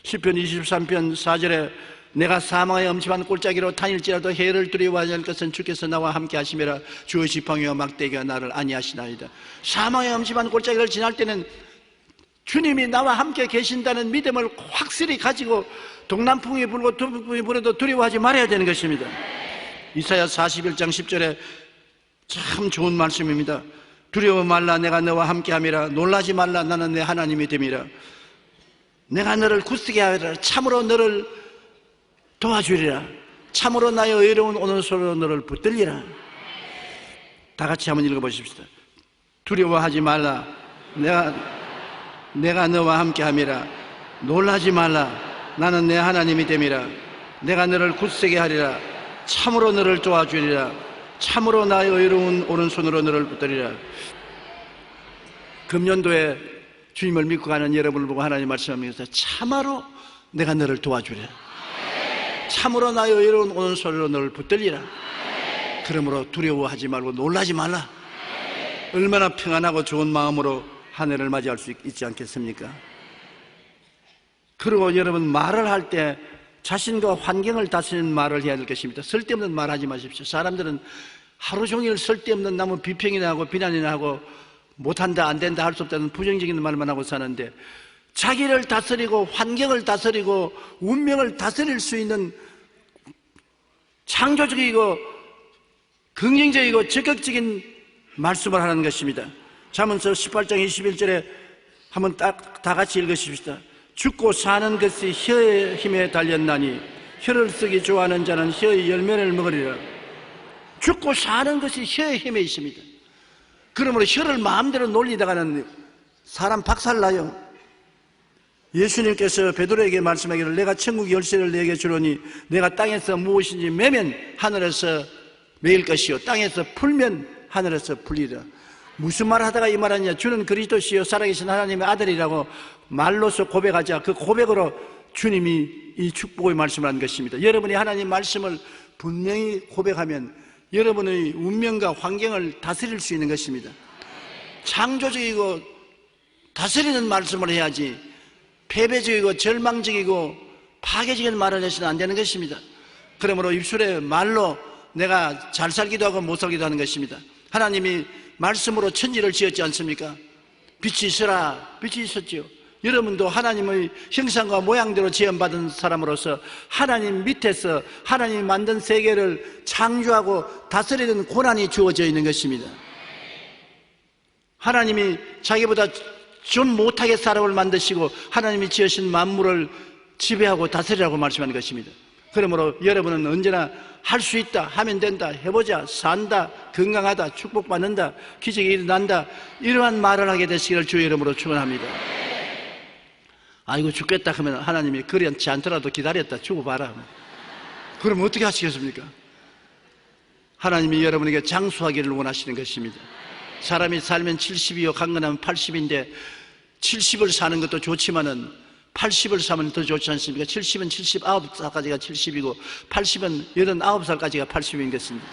시편 23편 4절에 내가 사망의 엄침한 골짜기로 다닐지라도 해를 두려워하지 않을 것은 주께서 나와 함께 하심이라. 주의 지팡이와 막대기가 나를 안위하시나이다. 사망의 엄침한 골짜기를 지날 때는 주님이 나와 함께 계신다는 믿음을 확실히 가지고 동남풍이 불고 동풍이 불어도 두려워하지 말아야 되는 것입니다. 이사야 41장 10절에 참 좋은 말씀입니다. 두려워 말라 내가 너와 함께함이라. 놀라지 말라 나는 내 하나님이 됨이라. 내가 너를 굳세게 하리라. 참으로 너를 도와주리라. 참으로 나의 의로운 오른손으로 너를 붙들리라. 다 같이 한번 읽어보십시다. 두려워하지 말라 내가 너와 함께함이라. 놀라지 말라 나는 내 하나님이 됨이라. 내가 너를 굳세게 하리라. 참으로 너를 도와주리라. 참으로 나의 의로운 오른손으로 너를 붙들리라. 금년도에 주님을 믿고 가는 여러분을 보고 하나님 말씀하면서 참으로 내가 너를 도와주리라. 참으로 나의 의로운 오른손으로 너를 붙들리라. 그러므로 두려워하지 말고 놀라지 말라. 얼마나 평안하고 좋은 마음으로 한 해를 맞이할 수 있지 않겠습니까? 그리고 여러분 말을 할 때 자신과 환경을 다스리는 말을 해야 될 것입니다. 쓸데없는 말 하지 마십시오. 사람들은 하루 종일 쓸데없는 나무 비평이나 하고 비난이나 하고 못한다 안 된다 할 수 없다는 부정적인 말만 하고 사는데 자기를 다스리고 환경을 다스리고 운명을 다스릴 수 있는 창조적이고 긍정적이고 적극적인 말씀을 하는 것입니다. 잠언서 18장 21절에 한번 다 같이 읽으십시다. 죽고 사는 것이 혀의 힘에 달렸나니 혀를 쓰기 좋아하는 자는 혀의 열매를 먹으리라. 죽고 사는 것이 혀의 힘에 있습니다. 그러므로 혀를 마음대로 놀리다가는 사람 박살나요. 예수님께서 베드로에게 말씀하기를 내가 천국 열쇠를 내게 주노니 내가 땅에서 무엇인지 매면 하늘에서 매일 것이요 땅에서 풀면 하늘에서 풀리라. 무슨 말 하다가 이 말하냐? 주는 그리스도시요 살아계신 하나님의 아들이라고 말로서 고백하자. 그 고백으로 주님이 이 축복의 말씀을 한 것입니다. 여러분이 하나님 말씀을 분명히 고백하면 여러분의 운명과 환경을 다스릴 수 있는 것입니다. 창조적이고 다스리는 말씀을 해야지 패배적이고 절망적이고 파괴적인 말을 해서는 안 되는 것입니다. 그러므로 입술의 말로 내가 잘 살기도 하고 못 살기도 하는 것입니다. 하나님이 말씀으로 천지를 지었지 않습니까? 빛이 있으라, 빛이 있었지요. 여러분도 하나님의 형상과 모양대로 지음받은 사람으로서 하나님 밑에서 하나님이 만든 세계를 창조하고 다스리는 고난이 주어져 있는 것입니다. 하나님이 자기보다 좀 못하게 사람을 만드시고 하나님이 지으신 만물을 지배하고 다스리라고 말씀하는 것입니다. 그러므로 여러분은 언제나 할 수 있다, 하면 된다, 해보자, 산다, 건강하다, 축복받는다, 기적이 일어난다, 이러한 말을 하게 되시기를 주의 이름으로 축원합니다. 아이고 죽겠다 하면 하나님이 그렇지 않더라도 기다렸다 죽어봐라. 그럼 어떻게 하시겠습니까? 하나님이 여러분에게 장수하기를 원하시는 것입니다. 사람이 살면 70이요 강건하면 80인데 70을 사는 것도 좋지만은 80을 사면 더 좋지 않습니까? 70은 79살까지가 70이고 80은 89살까지가 80인 것입니다.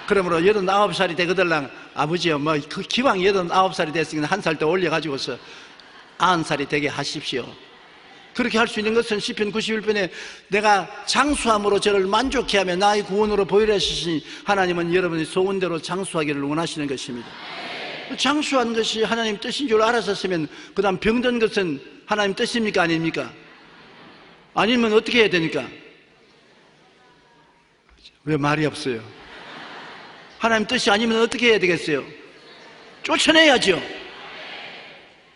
그러므로 89살이 되거들랑 아버지요 기왕 89살이 됐으니까 한 살 더 올려가지고서 90살이 되게 하십시오. 그렇게 할 수 있는 것은 시편 91편에 내가 장수함으로 저를 만족해 하며 나의 구원으로 보이라 하시니 하나님은 여러분이 소원대로 장수하기를 원하시는 것입니다. 장수하는 것이 하나님 뜻인 줄 알았었으면 그 다음 병든 것은 하나님 뜻입니까 아닙니까? 아니면 어떻게 해야 됩니까? 왜 말이 없어요? 하나님 뜻이 아니면 어떻게 해야 되겠어요? 쫓아내야죠.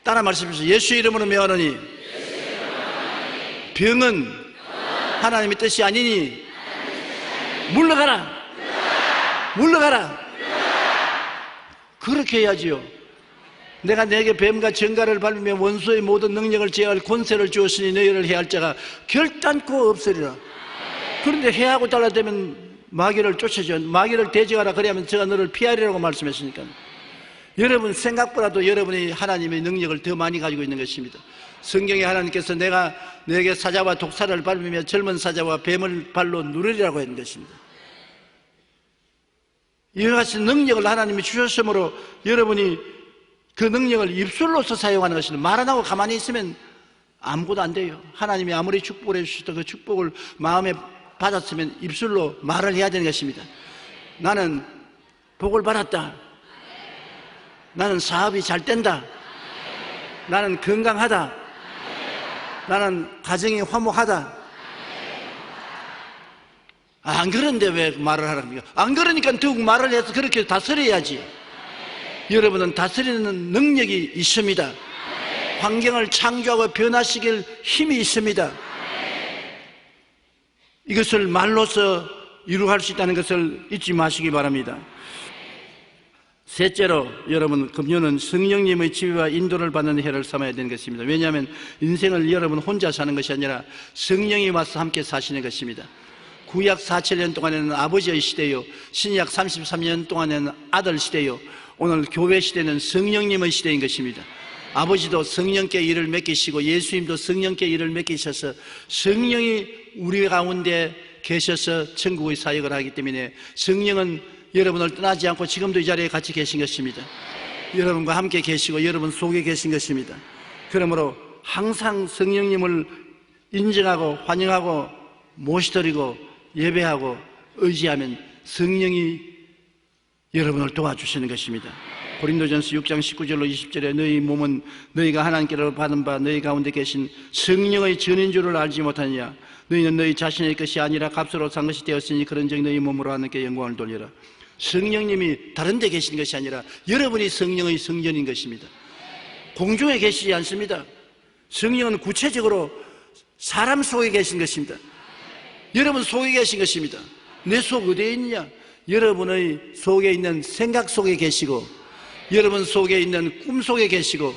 따라 말씀하십시오. 예수 이름으로 명하노니 병은 하나님의 뜻이 아니니 물러가라, 물러가라. 그렇게 해야지요. 내가 내게 뱀과 정갈을 밟으며 원수의 모든 능력을 제어할 권세를 주었으니 너희를 해할 자가 결단코 없으리라. 그런데 해하고 달라대면 마귀를 쫓아줘. 마귀를 대적하라 그래야면 제가 너를 피하리라고 말씀했으니까. 여러분 생각보다도 여러분이 하나님의 능력을 더 많이 가지고 있는 것입니다. 성경에 하나님께서 내가 너에게 사자와 독사를 밟으며 젊은 사자와 뱀을 발로 누르리라고 했는 것입니다. 이와 같이 능력을 하나님이 주셨으므로 여러분이 그 능력을 입술로서 사용하는 것입니다. 말 안 하고 가만히 있으면 아무것도 안 돼요. 하나님이 아무리 축복을 해주셔도 그 축복을 마음에 받았으면 입술로 말을 해야 되는 것입니다. 나는 복을 받았다. 나는 사업이 잘 된다. 나는 건강하다. 나는 가정이 화목하다. 안 그런데 왜 말을 하랍니까? 안 그러니까 더욱 말을 해서 그렇게 다스려야지. 여러분은 다스리는 능력이 있습니다. 환경을 창조하고 변화시킬 힘이 있습니다. 이것을 말로서 이루할 수 있다는 것을 잊지 마시기 바랍니다. 셋째로 여러분 금요는 성령님의 지휘와 인도를 받는 해를 삼아야 되는 것입니다. 왜냐하면 인생을 여러분 혼자 사는 것이 아니라 성령이 와서 함께 사시는 것입니다. 구약 4,7년 동안에는 아버지의 시대요, 신약 33년 동안에는 아들 시대요, 오늘 교회 시대는 성령님의 시대인 것입니다. 아버지도 성령께 일을 맡기시고 예수님도 성령께 일을 맡기셔서 성령이 우리 가운데 계셔서 천국의 사역을 하기 때문에 성령은 여러분을 떠나지 않고 지금도 이 자리에 같이 계신 것입니다. 여러분과 함께 계시고 여러분 속에 계신 것입니다. 그러므로 항상 성령님을 인정하고 환영하고 모시드리고 예배하고 의지하면 성령이 여러분을 도와주시는 것입니다. 고린도전서 6장 19절로 20절에 너희 몸은 너희가 하나님께로 받은 바 너희 가운데 계신 성령의 전인 줄을 알지 못하느냐. 너희는 너희 자신의 것이 아니라 값으로 산 것이 되었으니 그런즉 너희 몸으로 하나님께 영광을 돌려라. 성령님이 다른 데 계신 것이 아니라 여러분이 성령의 성전인 것입니다. 공중에 계시지 않습니다. 성령은 구체적으로 사람 속에 계신 것입니다. 여러분 속에 계신 것입니다. 내 속 어디에 있느냐? 여러분의 속에 있는 생각 속에 계시고 여러분 속에 있는 꿈 속에 계시고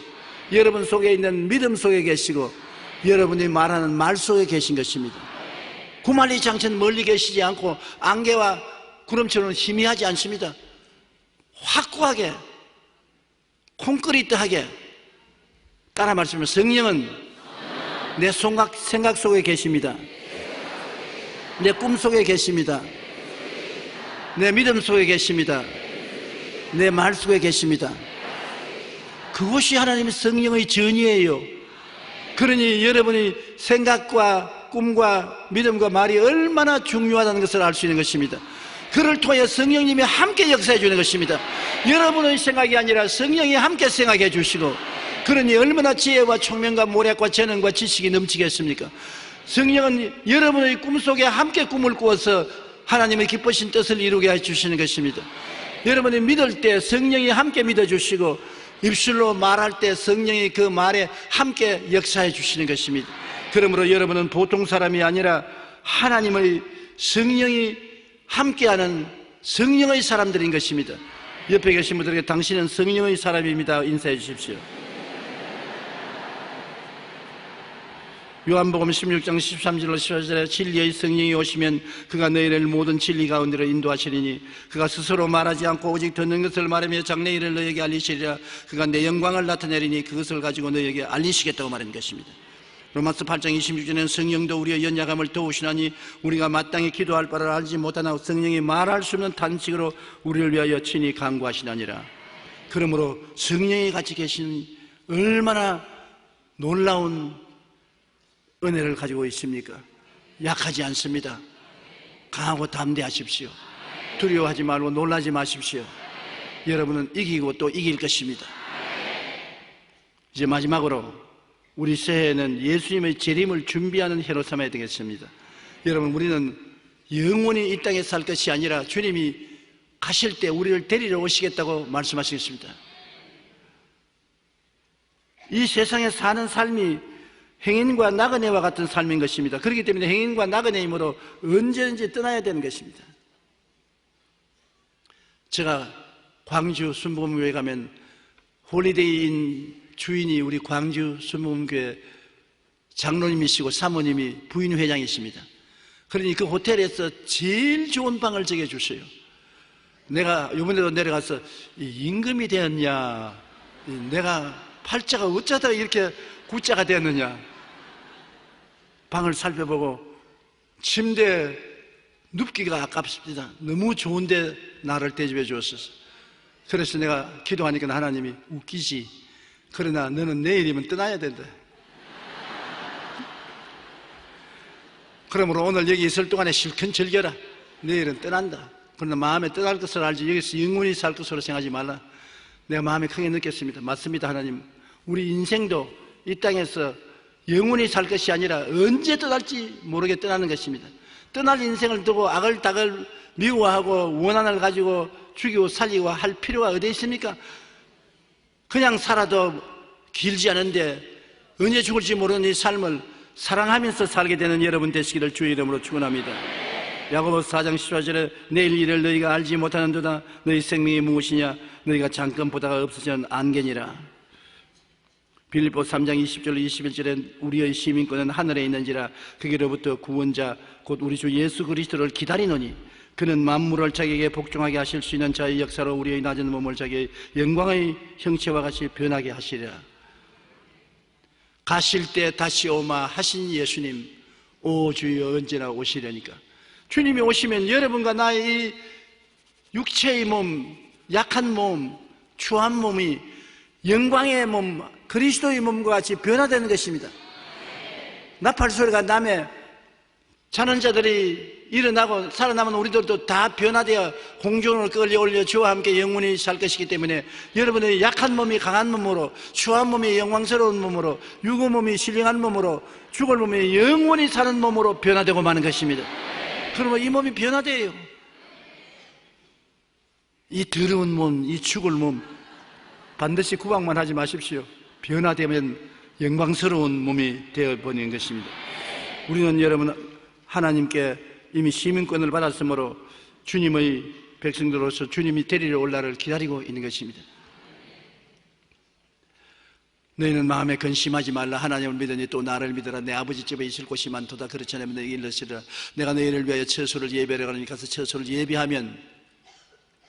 여러분 속에 있는 믿음 속에 계시고 여러분이 말하는 말 속에 계신 것입니다. 구만리 장천 멀리 계시지 않고 안개와 구름처럼 희미하지 않습니다. 확고하게 콘크리트하게 따라 말씀하면 성령은 내 생각 속에 계십니다. 내 꿈 속에 계십니다. 내 믿음 속에 계십니다. 내 말 속에 계십니다. 그것이 하나님의 성령의 전이에요. 그러니 여러분의 생각과 꿈과 믿음과 말이 얼마나 중요하다는 것을 알 수 있는 것입니다. 그를 통해 성령님이 함께 역사해 주는 것입니다. 여러분의 생각이 아니라 성령이 함께 생각해 주시고, 그러니 얼마나 지혜와 총명과 모략과 재능과 지식이 넘치겠습니까? 성령은 여러분의 꿈속에 함께 꿈을 꾸어서 하나님의 기쁘신 뜻을 이루게 해주시는 것입니다. 여러분이 믿을 때 성령이 함께 믿어주시고, 입술로 말할 때 성령이 그 말에 함께 역사해 주시는 것입니다. 그러므로 여러분은 보통 사람이 아니라 하나님의 성령이 함께하는 성령의 사람들인 것입니다. 옆에 계신 분들에게 당신은 성령의 사람입니다 인사해 주십시오. 요한복음 16장 13절로 14절에 진리의 성령이 오시면 그가 너희를 모든 진리 가운데로 인도하시리니 그가 스스로 말하지 않고 오직 듣는 것을 말하며 장래 일을 너희에게 알리시리라. 그가 내 영광을 나타내리니 그것을 가지고 너희에게 알리시겠다고 말하는 것입니다. 로마서 8장 26절에는 성령도 우리의 연약함을 도우시나니 우리가 마땅히 기도할 바를 알지 못하나 성령이 말할 수 없는 탄식으로 우리를 위하여 친히 간구하시나니라. 그러므로 성령이 같이 계신 얼마나 놀라운 은혜를 가지고 있습니까? 약하지 않습니다. 강하고 담대하십시오. 두려워하지 말고 놀라지 마십시오. 여러분은 이기고 또 이길 것입니다. 이제 마지막으로 우리 새해에는 예수님의 재림을 준비하는 해로 삼아야 되겠습니다. 여러분, 우리는 영원히 이 땅에 살 것이 아니라 주님이 가실 때 우리를 데리러 오시겠다고 말씀하시겠습니다. 이 세상에 사는 삶이 행인과 나그네와 같은 삶인 것입니다. 그렇기 때문에 행인과 나그네이므로 언제든지 떠나야 되는 것입니다. 제가 광주 순복음교회 가면 홀리데이인 주인이 우리 광주 순복음교회 장로님이시고 사모님이 부인회장이십니다. 그러니 그 호텔에서 제일 좋은 방을 정해 주셔요. 내가 이번에도 내려가서 임금이 되었냐, 내가 팔자가 어쩌다가 이렇게 구자가 되었느냐, 방을 살펴보고 침대 눕기가 아깝습니다. 너무 좋은데 나를 대접해 주었어서. 그래서 내가 기도하니까 하나님이 웃기지, 그러나 너는 내일이면 떠나야 된다. 그러므로 오늘 여기 있을 동안에 실컷 즐겨라. 내일은 떠난다. 그러나 마음에 떠날 것을 알지 여기서 영원히 살 것으로 생각하지 말라. 내가 마음에 크게 느꼈습니다. 맞습니다. 하나님, 우리 인생도 이 땅에서 영원히 살 것이 아니라 언제 떠날지 모르게 떠나는 것입니다. 떠날 인생을 두고 아글다글 미워하고 원한을 가지고 죽이고 살리고 할 필요가 어디 있습니까? 그냥 살아도 길지 않은데 언제 죽을지 모르는 이 삶을 사랑하면서 살게 되는 여러분 되시기를 주의 이름으로 축원합니다. 야고보서 4장 14절에 내일 일을 너희가 알지 못하는도다. 너희 생명이 무엇이냐? 너희가 잠깐 보다가 없어지는 안개니라. 빌립보 3장 20절로 21절에 우리의 시민권은 하늘에 있는지라 그게로부터 구원자 곧 우리 주 예수 그리스도를 기다리노니 그는 만물을 자기에게 복종하게 하실 수 있는 자의 역사로 우리의 낮은 몸을 자기의 영광의 형체와 같이 변하게 하시리라. 가실 때 다시 오마 하신 예수님, 오 주여 언제나 오시려니까. 주님이 오시면 여러분과 나의 이 육체의 몸, 약한 몸, 추한 몸이 영광의 몸, 그리스도의 몸과 같이 변화되는 것입니다. 나팔 소리가 나면 자는 자들이 일어나고 살아남은 우리들도 다 변화되어 공중으로 끌려올려 주와 함께 영원히 살 것이기 때문에 여러분의 약한 몸이 강한 몸으로, 추한 몸이 영광스러운 몸으로, 육의 몸이 신령한 몸으로, 죽을 몸이 영원히 사는 몸으로 변화되고 마는 것입니다. 그러면 이 몸이 변화돼요. 이 더러운 몸, 이 죽을 몸 반드시 구박만 하지 마십시오. 변화되면 영광스러운 몸이 되어버리는 것입니다. 우리는 여러분 하나님께 이미 시민권을 받았으므로 주님의 백성들로서 주님이 데리러 올 날을 기다리고 있는 것입니다. 너희는 마음에 근심하지 말라. 하나님을 믿으니 또 나를 믿으라. 내 아버지 집에 있을 곳이 많도다. 그렇지 않으면 너희에게 일러시리라. 내가 너희를 위하여 처소를 예배하러 가니 가서 처소를 예비하면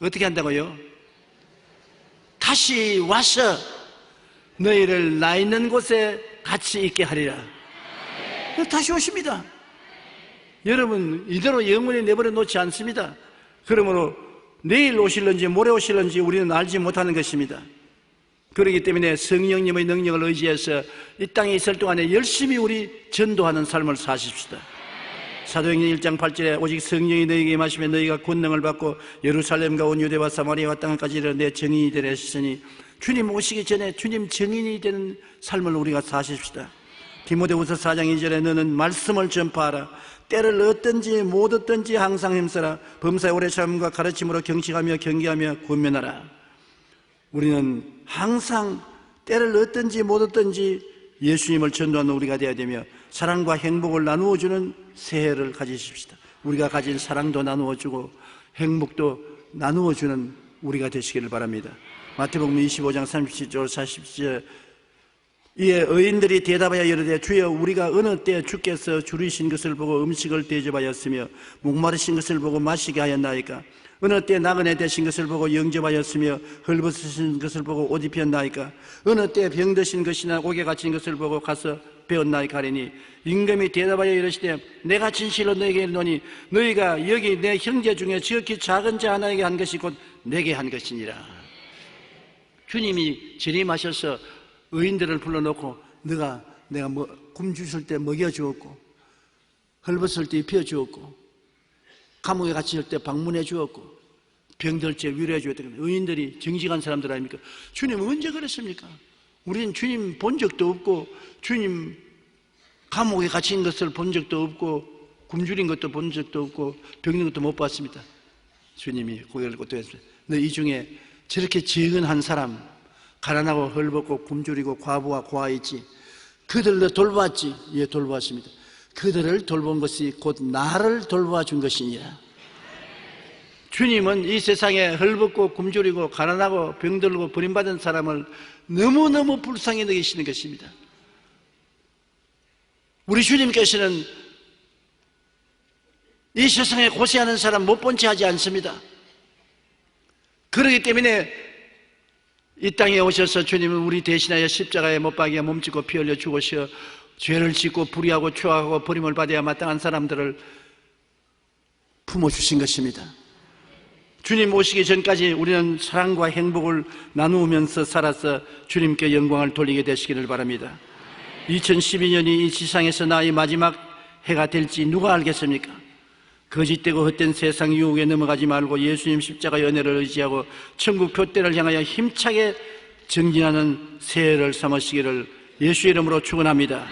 어떻게 한다고요? 다시 와서 너희를 나 있는 곳에 같이 있게 하리라. 다시 오십니다. 여러분 이대로 영원히 내버려 놓지 않습니다. 그러므로 내일 오실런지 모레 오실런지 우리는 알지 못하는 것입니다. 그렇기 때문에 성령님의 능력을 의지해서 이 땅에 있을 동안에 열심히 우리 전도하는 삶을 사십시다. 사도행전 1장 8절에 오직 성령이 너희에게 임하시면 너희가 권능을 받고 예루살렘과 온 유대와 사마리아와 땅까지 이르러 내 증인이 되라 하시니, 주님 오시기 전에 주님 증인이 되는 삶을 우리가 사십시다. 디모데후서 4장 2절에 너는 말씀을 전파하라. 때를 얻든지 못 얻든지 항상 힘써라. 범사의 오래 참음과 가르침으로 경식하며 경계하며 권면하라. 우리는 항상 때를 얻든지 못 얻든지 예수님을 전도하는 우리가 되어야 되며, 사랑과 행복을 나누어주는 새해를 가지십시다. 우리가 가진 사랑도 나누어주고 행복도 나누어주는 우리가 되시기를 바랍니다. 마태복음 25장 37절 40절 이에 의인들이 대답하여 이르되 주여 우리가 어느 때 주께서 줄이신 것을 보고 음식을 대접하였으며 목마르신 것을 보고 마시게 하였나이까? 어느 때 나그네 되신 것을 보고 영접하였으며 헐벗으신 것을 보고 옷 입혔나이까? 어느 때 병드신 것이나 옥에 갇힌 것을 보고 가서 배웠나이까 하리니, 임금이 대답하여 이르시되 내가 진실로 너에게 이르노니 너희가 여기 내 형제 중에 지극히 작은 자 하나에게 한 것이 곧 내게 한 것이니라. 주님이 재림하셔서 의인들을 불러놓고 내가 굶주실 때 먹여주었고 헐벗을 때 입혀주었고 감옥에 갇힐 때 방문해 주었고 병들 때 위로해 주었던 의인들이 정직한 사람들 아닙니까? 주님은 언제 그랬습니까? 우리는 주님 본 적도 없고 주님 감옥에 갇힌 것을 본 적도 없고 굶주린 것도 본 적도 없고 병든 것도 못 봤습니다. 주님이 고개를 끄덕였습니다. 너 이 중에 저렇게 적은 한 사람, 가난하고 헐벗고 굶주리고 과부와 고아 있지, 그들도 돌봤지? 예, 돌봤습니다. 그들을 돌본 것이 곧 나를 돌봐 준 것이니라. 주님은 이 세상에 헐벗고 굶주리고 가난하고 병들고 버림받은 사람을 너무너무 불쌍히 여기시는 것입니다. 우리 주님께서는 이 세상에 고생하는 사람 못 본 채 하지 않습니다. 그렇기 때문에 이 땅에 오셔서 주님은 우리 대신하여 십자가에 못 박여 몸짓고 피 흘려 죽으셔 죄를 짓고 불의하고 추악하고 버림을 받아야 마땅한 사람들을 품어주신 것입니다. 주님 오시기 전까지 우리는 사랑과 행복을 나누면서 살아서 주님께 영광을 돌리게 되시기를 바랍니다. 2012년이 이 지상에서 나의 마지막 해가 될지 누가 알겠습니까? 거짓되고 헛된 세상 유혹에 넘어가지 말고 예수님 십자가 연회를 의지하고 천국 표대를 향하여 힘차게 전진하는 새해를 삼으시기를 예수 이름으로 축원합니다.